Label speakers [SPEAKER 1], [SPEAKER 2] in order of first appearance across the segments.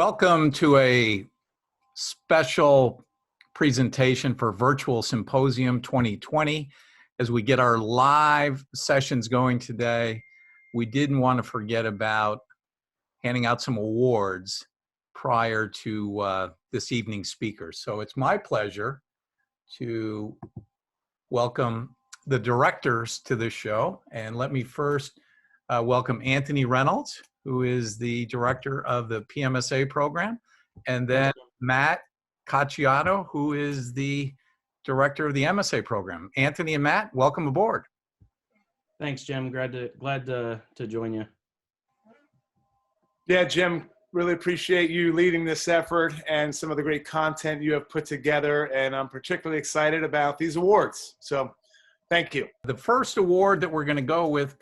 [SPEAKER 1] Welcome to a special presentation for Virtual Symposium 2020. As we get our live sessions going today, we didn't want to forget about handing out some awards prior to this evening's speakers. So it's my pleasure to welcome the directors to this show. And let me first welcome Anthony Reynolds, who is the director of the PMSA program, and then Matt Cacciato, who is the director of the MSA program. Anthony and Matt, welcome aboard.
[SPEAKER 2] Thanks, Jim. Glad to join you.
[SPEAKER 3] Yeah, Jim, really appreciate you leading this effort and some of the great content you have put together, and I'm particularly excited about these awards. So thank you.
[SPEAKER 1] The first award that we're going to go with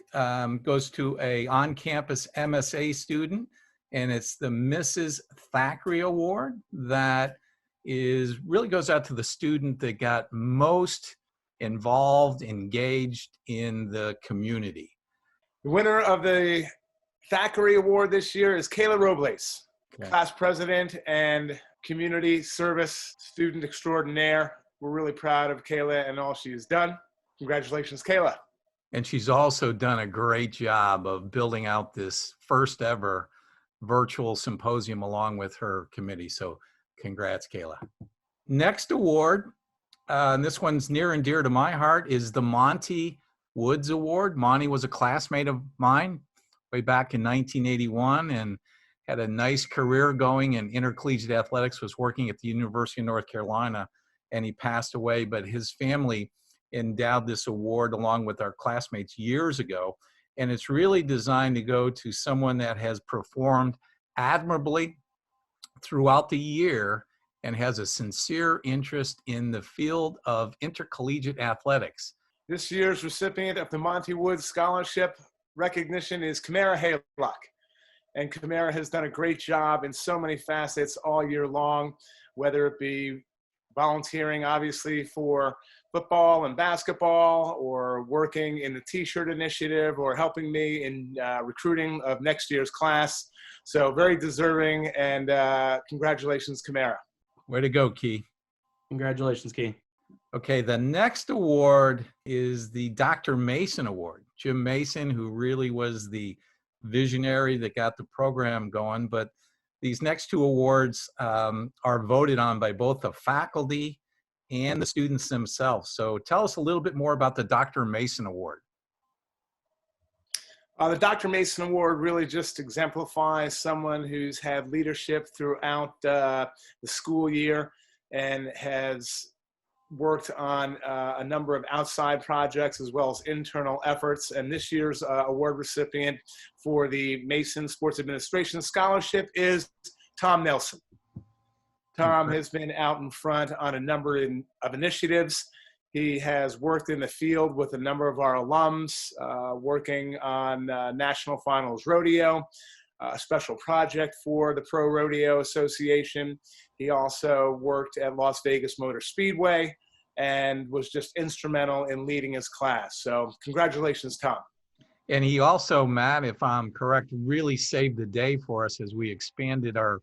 [SPEAKER 1] goes to a on-campus MSA student, and it's the Mrs. Thackeray Award that really goes out to the student that got most involved, engaged in the community.
[SPEAKER 3] The winner of the Thackeray Award this year is Kayla Robles, class president and community service student extraordinaire. We're really proud of Kayla and all she has done. Congratulations, Kayla.
[SPEAKER 1] And she's also done a great job of building out this first ever virtual symposium along with her committee. So congrats, Kayla. Next award, and this one's near and dear to my heart, is the Monty Woods Award. Monty was a classmate of mine way back in 1981 and had a nice career going in intercollegiate athletics, was working at the University of North Carolina, and he passed away, but his family endowed this award along with our classmates years ago. And it's really designed to go to someone that has performed admirably throughout the year and has a sincere interest in the field of intercollegiate athletics.
[SPEAKER 3] This year's recipient of the Monty Woods Scholarship recognition is Kamara Haylock. And Kamara has done a great job in so many facets all year long, whether it be volunteering, obviously, for football and basketball, or working in the T-shirt initiative, or helping me in recruiting of next year's class. So very deserving, and congratulations, Kamara.
[SPEAKER 1] Way to go, Key.
[SPEAKER 2] Congratulations, Key.
[SPEAKER 1] Okay, the next award is the Dr. Mason Award. Jim Mason, who really was the visionary that got the program going, but these next two awards are voted on by both the faculty and the students themselves. So tell us a little bit more about the Dr. Mason Award.
[SPEAKER 3] The Dr. Mason Award really just exemplifies someone who's had leadership throughout the school year and has worked on a number of outside projects as well as internal efforts. And this year's award recipient for the Mason Sports Administration Scholarship is Tom Nelson. Tom has been out in front on a number of initiatives. He has worked in the field with a number of our alums, working on National Finals Rodeo, a special project for the Pro Rodeo Association. He also worked at Las Vegas Motor Speedway and was just instrumental in leading his class. So congratulations, Tom.
[SPEAKER 1] And he also, Matt, if I'm correct, really saved the day for us as we expanded our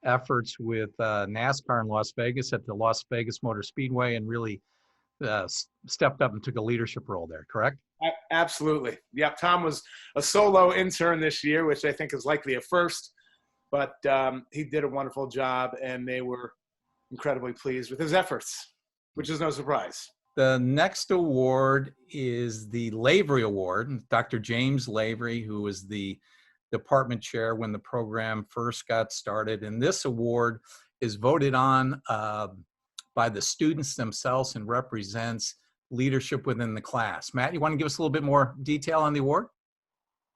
[SPEAKER 1] efforts with NASCAR in Las Vegas at the Las Vegas Motor Speedway, and really stepped up and took a leadership role there, correct?
[SPEAKER 3] Absolutely. Yeah, Tom was a solo intern this year, which I think is likely a first, but he did a wonderful job, and they were incredibly pleased with his efforts, which is no surprise.
[SPEAKER 1] The next award is the LAVERY Award. Dr. James Lavery, who was the department chair when the program first got started. And this award is voted on by the students themselves and represents leadership within the class. Matt, you want to give us a little bit more detail on the award?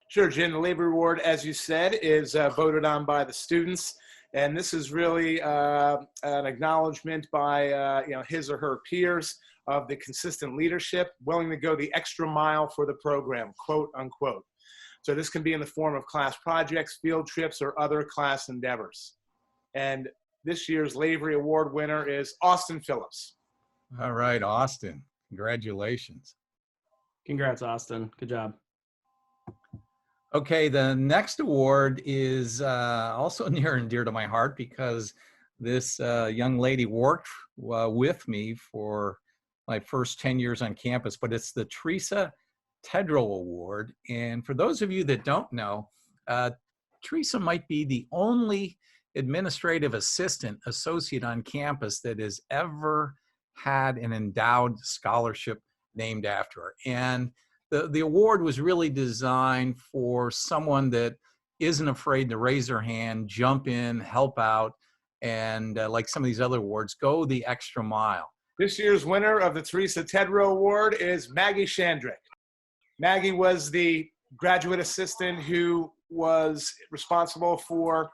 [SPEAKER 3] Sure, Jim. The LAVERY Award, as you said, is voted on by the students. And this is really an acknowledgement by his or her peers of the consistent leadership, willing to go the extra mile for the program, quote unquote. So this can be in the form of class projects, field trips, or other class endeavors. And this year's LAVERY Award winner is Austin Phillips.
[SPEAKER 1] All right, Austin, congratulations.
[SPEAKER 2] Congrats, Austin. Good job.
[SPEAKER 1] Okay, the next award is also near and dear to my heart because this young lady worked with me for my first 10 years on campus, but it's the TERESA TEDROW Award. And for those of you that don't know, TERESA might be the only administrative assistant associate on campus that has ever had an endowed scholarship named after her. And the award was really designed for someone that isn't afraid to raise their hand, jump in, help out, and like some of these other awards, go the extra mile.
[SPEAKER 3] This year's winner of the TERESA TEDROW Award is Maggie Shandrick. Maggie was the graduate assistant who was responsible for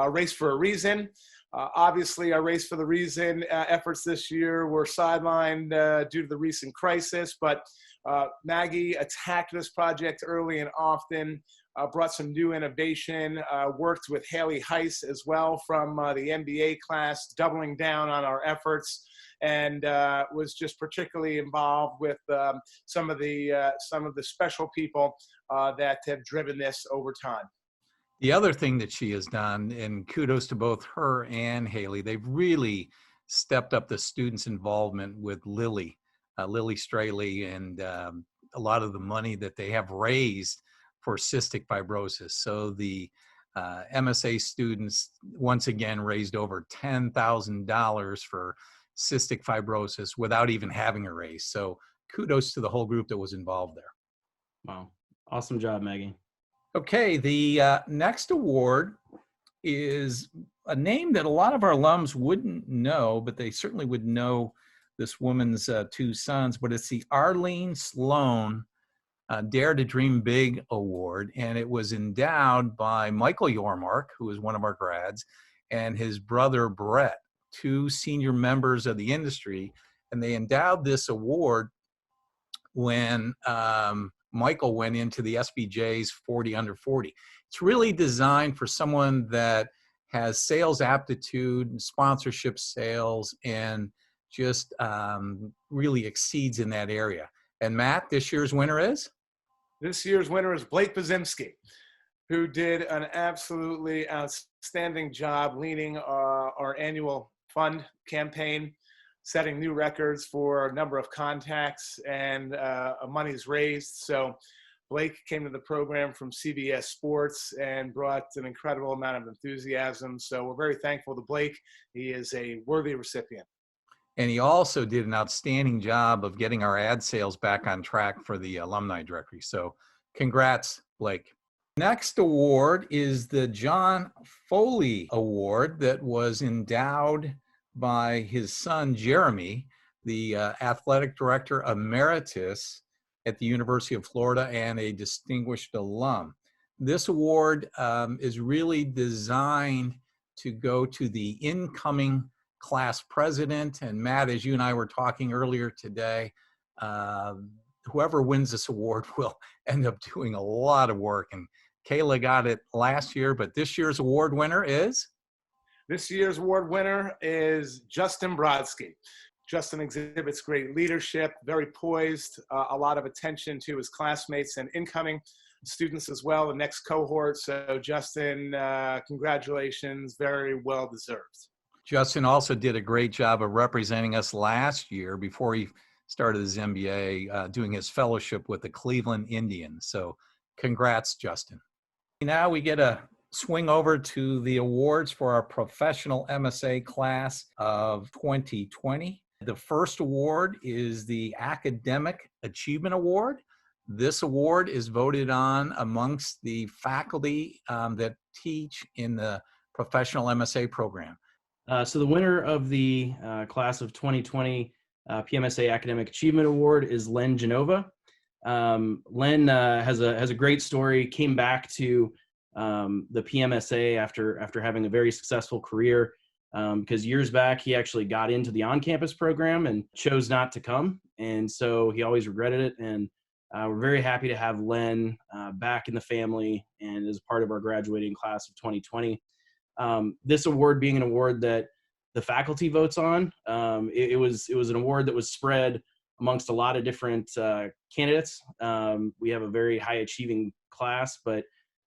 [SPEAKER 3] Race for a Reason. Obviously, our Race for the Reason efforts this year were sidelined due to the recent crisis, but Maggie attacked this project early and often, brought some new innovation, worked with Haley Heiss as well from the MBA class, doubling down on our efforts, and was just particularly involved with some of the special people that have driven this over time.
[SPEAKER 1] The other thing that she has done, and kudos to both her and Haley, they've really stepped up the students' involvement with Lily Straley, and a lot of the money that they have raised for cystic fibrosis. So the MSA students once again raised over $10,000 for cystic fibrosis without even having a raise. So kudos to the whole group that was involved there.
[SPEAKER 2] Wow. Awesome job, Maggie.
[SPEAKER 1] Okay, the next award is a name that a lot of our alums wouldn't know, but they certainly would know this woman's two sons, but it's the Arlene Sloan Dare to Dream Big Award, and it was endowed by Michael Yormark, who is one of our grads, and his brother Brett, two senior members of the industry, and they endowed this award when Michael went into the SBJ's 40 under 40. It's really designed for someone that has sales aptitude, sponsorship sales, and just really exceeds in that area. And Matt, this year's winner is?
[SPEAKER 3] This year's winner is Blake Bazimski, who did an absolutely outstanding job leading our annual fund campaign, setting new records for a number of contacts and monies raised. So Blake came to the program from CBS Sports and brought an incredible amount of enthusiasm. So we're very thankful to Blake. He is a worthy recipient.
[SPEAKER 1] And he also did an outstanding job of getting our ad sales back on track for the alumni directory. So congrats, Blake. Next award is the John Foley Award that was endowed by his son, Jeremy, the athletic director emeritus at the University of Florida and a distinguished alum. This award is really designed to go to the incoming class president. And Matt, as you and I were talking earlier today, whoever wins this award will end up doing a lot of work. And Kayla got it last year, but this year's award winner is?
[SPEAKER 3] This year's award winner is Justin Brodsky. Justin exhibits great leadership, very poised, a lot of attention to his classmates and incoming students as well, the next cohort. So Justin, congratulations, very well deserved.
[SPEAKER 1] Justin also did a great job of representing us last year before he started his MBA, doing his fellowship with the Cleveland Indians. So congrats, Justin. Now we get a swing over to the awards for our professional MSA class of 2020. The first award is the Academic Achievement Award. This award is voted on amongst the faculty that teach in the professional MSA program.
[SPEAKER 2] So the winner of the class of 2020 PMSA Academic Achievement Award is Len Genova. Len has a great story, came back to the PMSA after having a very successful career, because years back he actually got into the on-campus program and chose not to come, and so he always regretted it. And we're very happy to have Len back in the family and as part of our graduating class of 2020. This award being an award that the faculty votes on, it was an award that was spread amongst a lot of different candidates. We have a very high achieving class, but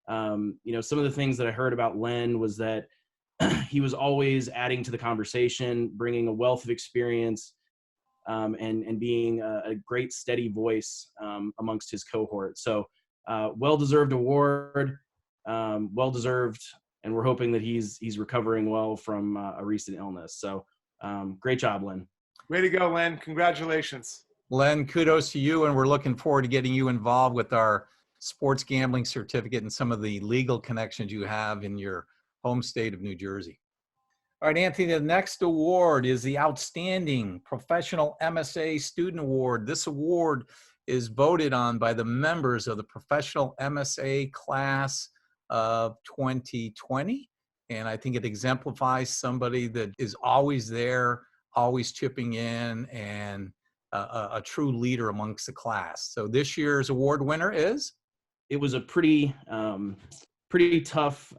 [SPEAKER 2] Some of the things that I heard about Len was that he was always adding to the conversation, bringing a wealth of experience, and being a great steady voice amongst his cohort. So well-deserved award, well-deserved, and we're hoping that he's recovering well from a recent illness. So great job, Len.
[SPEAKER 3] Way to go, Len. Congratulations.
[SPEAKER 1] Len, kudos to you, and we're looking forward to getting you involved with our sports gambling certificate and some of the legal connections you have in your home state of New Jersey. All right, Anthony, the next award is the Outstanding Professional MSA Student Award. This award is voted on by the members of the Professional MSA class of 2020. And I think it exemplifies somebody that is always there, always chipping in, and a true leader amongst the class. So this year's award winner is?
[SPEAKER 2] It was a pretty tough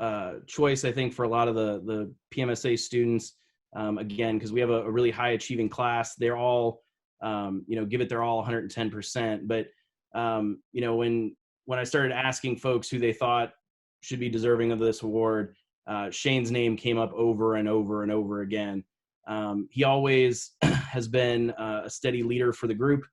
[SPEAKER 2] choice, I think, for a lot of the PMSA students. Again, because we have a really high achieving class. They're all, give it their all 110%. But, when I started asking folks who they thought should be deserving of this award, Shane's name came up over and over and over again. He always has been a steady leader for the group.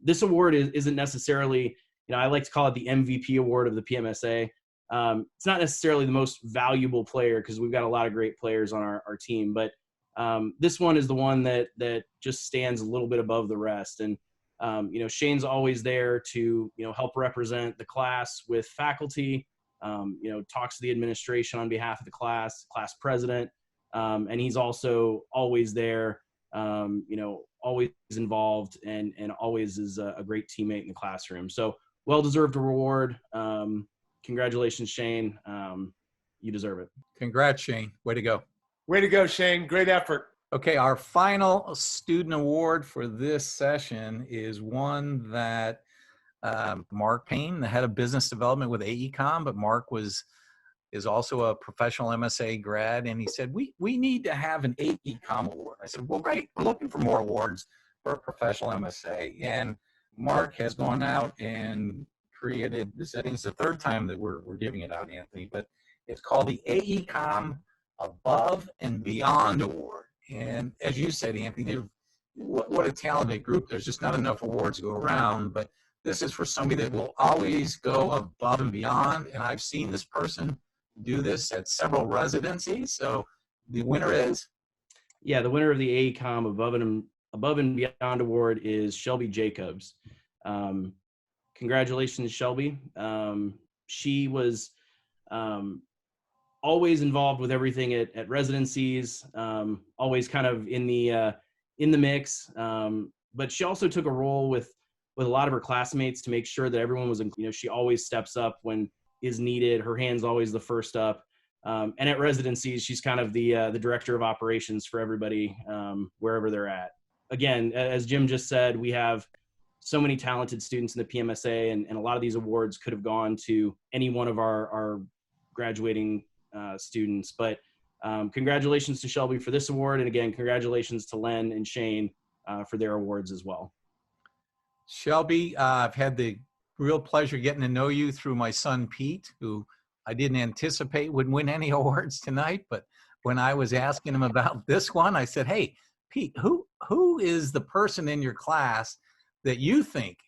[SPEAKER 2] This award isn't necessarily, I like to call it the MVP award of the PMSA. It's not necessarily the most valuable player because we've got a lot of great players on our team, but this one is the one that just stands a little bit above the rest. And, Shane's always there to, help represent the class with faculty, talks to the administration on behalf of the class president. And he's also always there, always involved and always is a great teammate in the classroom. So well-deserved reward. Congratulations, Shane. You deserve it.
[SPEAKER 1] Congrats, Shane. Way to go.
[SPEAKER 3] Way to go, Shane. Great effort.
[SPEAKER 1] Okay, our final student award for this session is one that Mark Payne, the head of business development with AECOM, but Mark is also a professional MSA grad, and he said, we need to have an AECOM award. I said, well, great, we're looking for more awards for a professional MSA. And Mark has gone out and created this. I think it's the third time that we're giving it out, Anthony, but it's called the AECOM Above and Beyond Award. And as you said, Anthony, what a talented group. There's just not enough awards to go around, but this is for somebody that will always go above and beyond. And I've seen this person do this at several residencies. So the winner is?
[SPEAKER 2] Yeah, the winner of the AECOM Above and Beyond Award is Shelby Jacobs. Congratulations, Shelby. She was always involved with everything at residencies, always kind of in the mix. But she also took a role with a lot of her classmates to make sure that everyone was, she always steps up when is needed. Her hand's always the first up. And at residencies, she's kind of the director of operations for everybody, wherever they're at. Again, as Jim just said, we have so many talented students in the PMSA, and a lot of these awards could have gone to any one of our graduating students. But congratulations to Shelby for this award. And again, congratulations to Len and Shane for their awards as well.
[SPEAKER 1] Shelby, I've had the real pleasure getting to know you through my son, Pete, who I didn't anticipate would win any awards tonight. But when I was asking him about this one, I said, hey, Pete, who is the person in your class that you think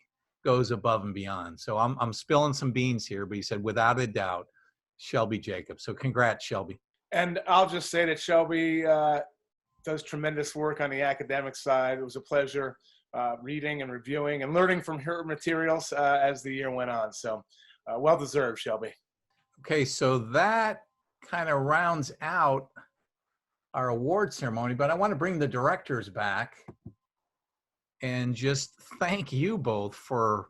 [SPEAKER 1] goes above and beyond? So I'm spilling some beans here, but he said, without a doubt, Shelby Jacobs. So congrats, Shelby.
[SPEAKER 3] And I'll just say that Shelby does tremendous work on the academic side. It was a pleasure reading and reviewing and learning from her materials as the year went on. So well deserved, Shelby.
[SPEAKER 1] Okay, so that kind of rounds out our award ceremony, but I want to bring the directors back and just thank you both for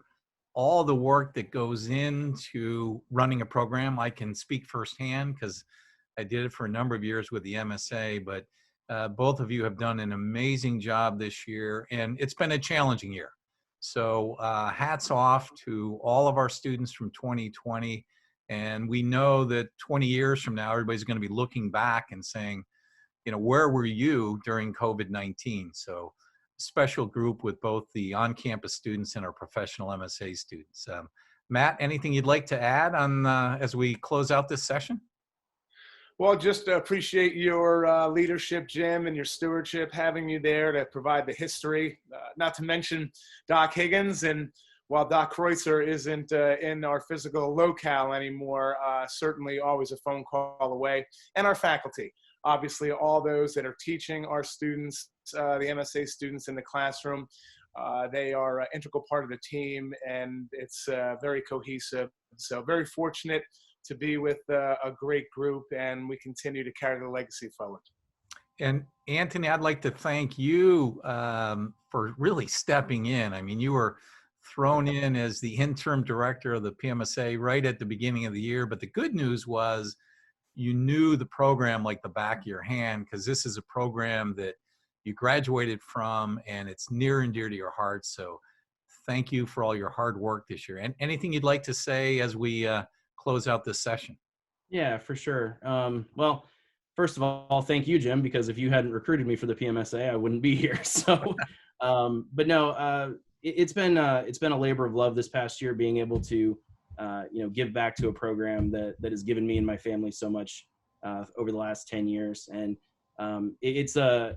[SPEAKER 1] all the work that goes into running a program. I can speak firsthand because I did it for a number of years with the MSA, but both of you have done an amazing job this year, and it's been a challenging year. So hats off to all of our students from 2020. And we know that 20 years from now, everybody's going to be looking back and saying, where were you during COVID-19? So special group with both the on-campus students and our professional MSA students. Matt, anything you'd like to add on as we close out this session?
[SPEAKER 3] Well, just appreciate your leadership, Jim, and your stewardship, having you there to provide the history, not to mention Doc Higgins. And while Doc Kreutzer isn't in our physical locale anymore, certainly always a phone call away. And our faculty, obviously all those that are teaching our students, the MSA students in the classroom. They are an integral part of the team, and it's very cohesive. So very fortunate to be with a great group, and we continue to carry the legacy forward.
[SPEAKER 1] And Anthony, I'd like to thank you for really stepping in. I mean, you were thrown in as the interim director of the PMSA right at the beginning of the year, but the good news was you knew the program like the back of your hand, because this is a program that you graduated from, and it's near and dear to your heart. So thank you for all your hard work this year. And anything you'd like to say as we close out this session?
[SPEAKER 2] Yeah, for sure. Well, first of all, thank you, Jim, because if you hadn't recruited me for the PMSA, I wouldn't be here. So, but no, it's been a labor of love this past year, being able to, give back to a program that has given me and my family so much over the last 10 years. And it's a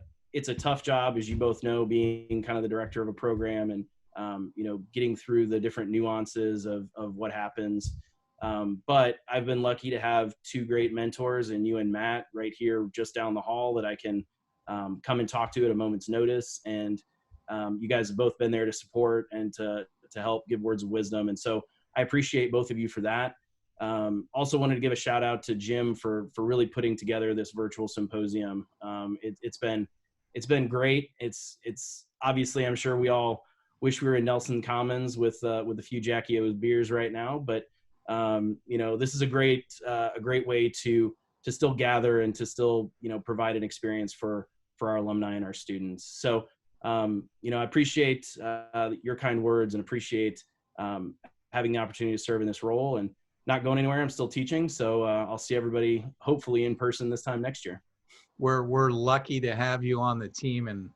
[SPEAKER 2] tough job, as you both know, being kind of the director of a program and, getting through the different nuances of what happens. But I've been lucky to have two great mentors, and you and Matt right here just down the hall that I can come and talk to at a moment's notice. And you guys have both been there to support and to help give words of wisdom. And so I appreciate both of you for that. Also wanted to give a shout out to Jim for really putting together this virtual symposium. It's been great. It's obviously, I'm sure we all wish we were in Nelson Commons with a few Jackie O's beers right now, but this is a great way to still gather and to still, provide an experience for our alumni and our students. So, I appreciate your kind words and appreciate having the opportunity to serve in this role and not going anywhere. I'm still teaching. So I'll see everybody hopefully in person this time next year.
[SPEAKER 1] We're lucky to have you on the team, and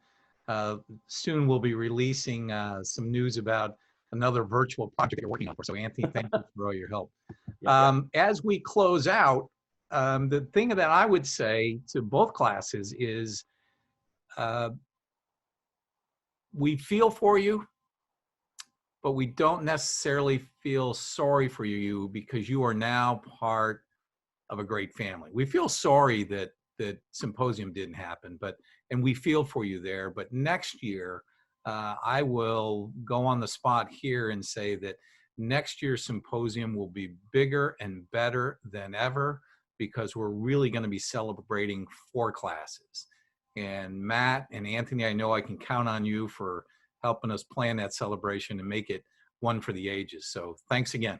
[SPEAKER 1] soon we'll be releasing some news about another virtual project that you're working on. So Anthony, thank you for all your help. As we close out, the thing that I would say to both classes is we feel for you, but we don't necessarily feel sorry for you because you are now part of a great family. We feel sorry that Symposium didn't happen, and we feel for you there. But next year, I will go on the spot here and say that next year's Symposium will be bigger and better than ever, because we're really going to be celebrating 4 classes. And Matt and Anthony, I know I can count on you for helping us plan that celebration and make it one for the ages. So thanks again.